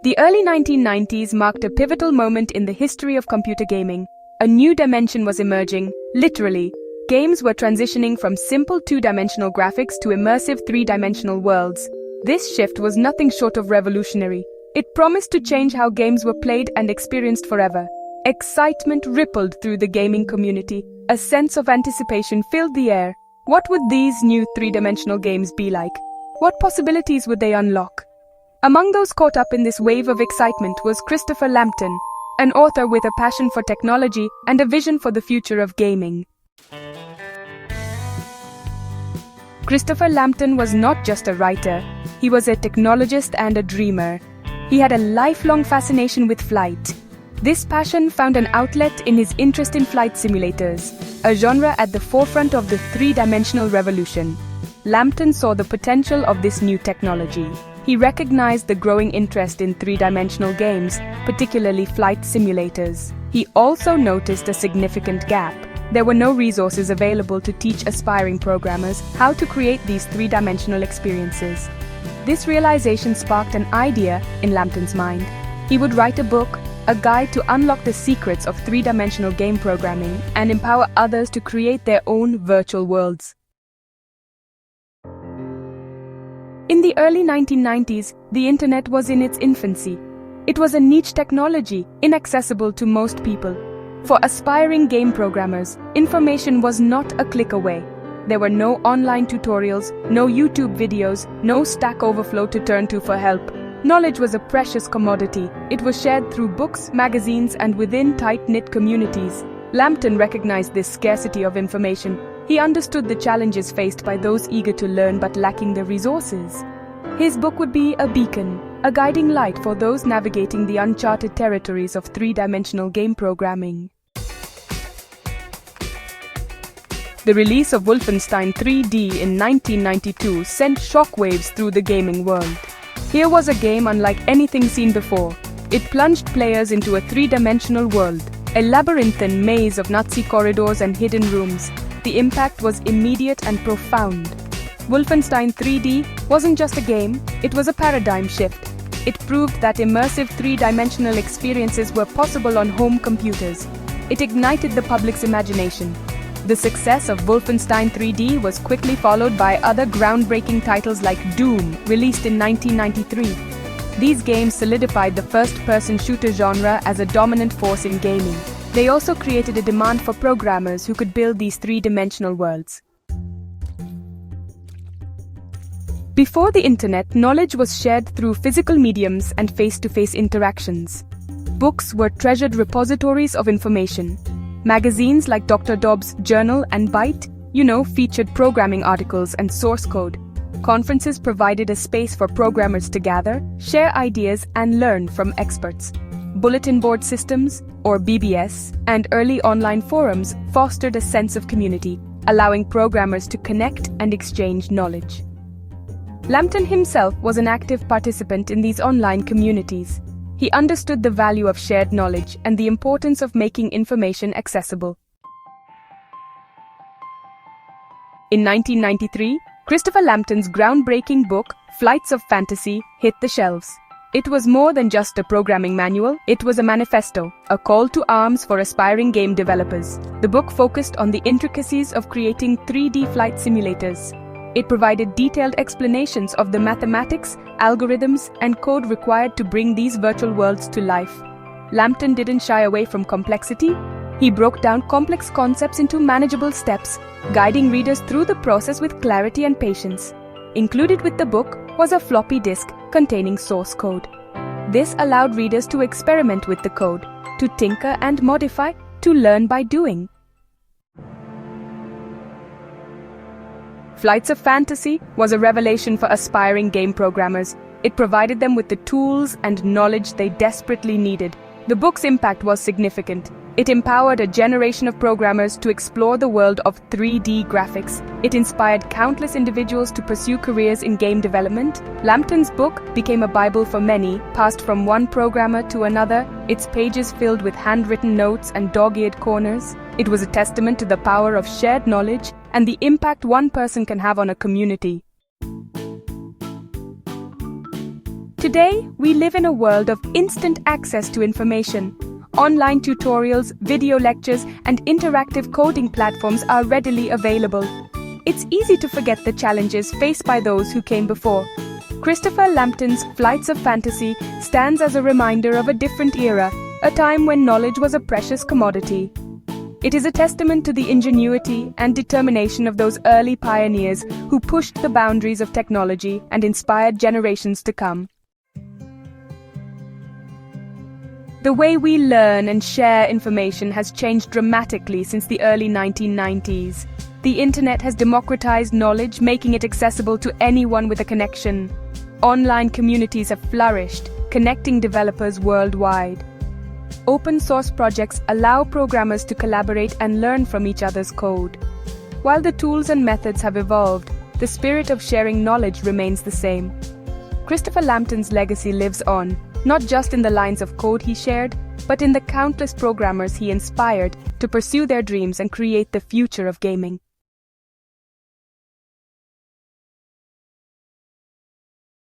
The early 1990s marked a pivotal moment in the history of computer gaming. A new dimension was emerging, literally. Games were transitioning from simple two-dimensional graphics to immersive three-dimensional worlds. This shift was nothing short of revolutionary. It promised to change how games were played and experienced forever. Excitement rippled through the gaming community. A sense of anticipation filled the air. What would these new three-dimensional games be like? What possibilities would they unlock? Among those caught up in this wave of excitement was Christopher Lampton, an author with a passion for technology and a vision for the future of gaming. Christopher Lampton was not just a writer, he was a technologist and a dreamer. He had a lifelong fascination with flight. This passion found an outlet in his interest in flight simulators, a genre at the forefront of the three-dimensional revolution. Lampton saw the potential of this new technology. He recognized the growing interest in three-dimensional games, particularly flight simulators. He also noticed a significant gap. There were no resources available to teach aspiring programmers how to create these three-dimensional experiences. This realization sparked an idea in Lampton's mind. He would write a book, a guide to unlock the secrets of three-dimensional game programming and empower others to create their own virtual worlds. In the early 1990s, the internet was in its infancy. It was a niche technology, inaccessible to most people. For aspiring game programmers, information was not a click away. There were no online tutorials, no YouTube videos, no Stack Overflow to turn to for help. Knowledge was a precious commodity. It was shared through books, magazines, and within tight-knit communities. Lampton recognized this scarcity of information. He understood the challenges faced by those eager to learn but lacking the resources. His book would be a beacon, a guiding light for those navigating the uncharted territories of three-dimensional game programming. The release of Wolfenstein 3D in 1992 sent shockwaves through the gaming world. Here was a game unlike anything seen before. It plunged players into a three-dimensional world, a labyrinthine maze of Nazi corridors and hidden rooms. The impact was immediate and profound. Wolfenstein 3D wasn't just a game, it was a paradigm shift. It proved that immersive three-dimensional experiences were possible on home computers. It ignited the public's imagination. The success of Wolfenstein 3D was quickly followed by other groundbreaking titles like Doom, released in 1993. These games solidified the first-person shooter genre as a dominant force in gaming. They also created a demand for programmers who could build these three-dimensional worlds. Before the internet, knowledge was shared through physical mediums and face-to-face interactions. Books were treasured repositories of information. Magazines like Dr. Dobbs' Journal and Byte, featured programming articles and source code. Conferences provided a space for programmers to gather, share ideas, and learn from experts. Bulletin board systems, or BBS, and early online forums fostered a sense of community, allowing programmers to connect and exchange knowledge. Lampton himself was an active participant in these online communities. He understood the value of shared knowledge and the importance of making information accessible. In 1993, Christopher Lampton's groundbreaking book, Flights of Fantasy, hit the shelves. It was more than just a programming manual, it was a manifesto, a call to arms for aspiring game developers. The book focused on the intricacies of creating 3D flight simulators. It provided detailed explanations of the mathematics, algorithms, and code required to bring these virtual worlds to life. Lampton didn't shy away from complexity. He broke down complex concepts into manageable steps, guiding readers through the process with clarity and patience. Included with the book was a floppy disk containing source code. This allowed readers to experiment with the code, to tinker and modify, to learn by doing. Flights of Fantasy was a revelation for aspiring game programmers. It provided them with the tools and knowledge they desperately needed. The book's impact was significant. It empowered a generation of programmers to explore the world of 3D graphics. It inspired countless individuals to pursue careers in game development. Lampton's book became a Bible for many, passed from one programmer to another, its pages filled with handwritten notes and dog-eared corners. It was a testament to the power of shared knowledge and the impact one person can have on a community. Today, we live in a world of instant access to information. Online tutorials, video lectures, and interactive coding platforms are readily available. It's easy to forget the challenges faced by those who came before. Christopher Lampton's Flights of Fantasy stands as a reminder of a different era, a time when knowledge was a precious commodity. It is a testament to the ingenuity and determination of those early pioneers who pushed the boundaries of technology and inspired generations to come. The way we learn and share information has changed dramatically since the early 1990s. The internet has democratized knowledge, making it accessible to anyone with a connection. Online communities have flourished, connecting developers worldwide. Open source projects allow programmers to collaborate and learn from each other's code. While the tools and methods have evolved, the spirit of sharing knowledge remains the same. Christopher Lampton's legacy lives on, not just in the lines of code he shared, but in the countless programmers he inspired to pursue their dreams and create the future of gaming.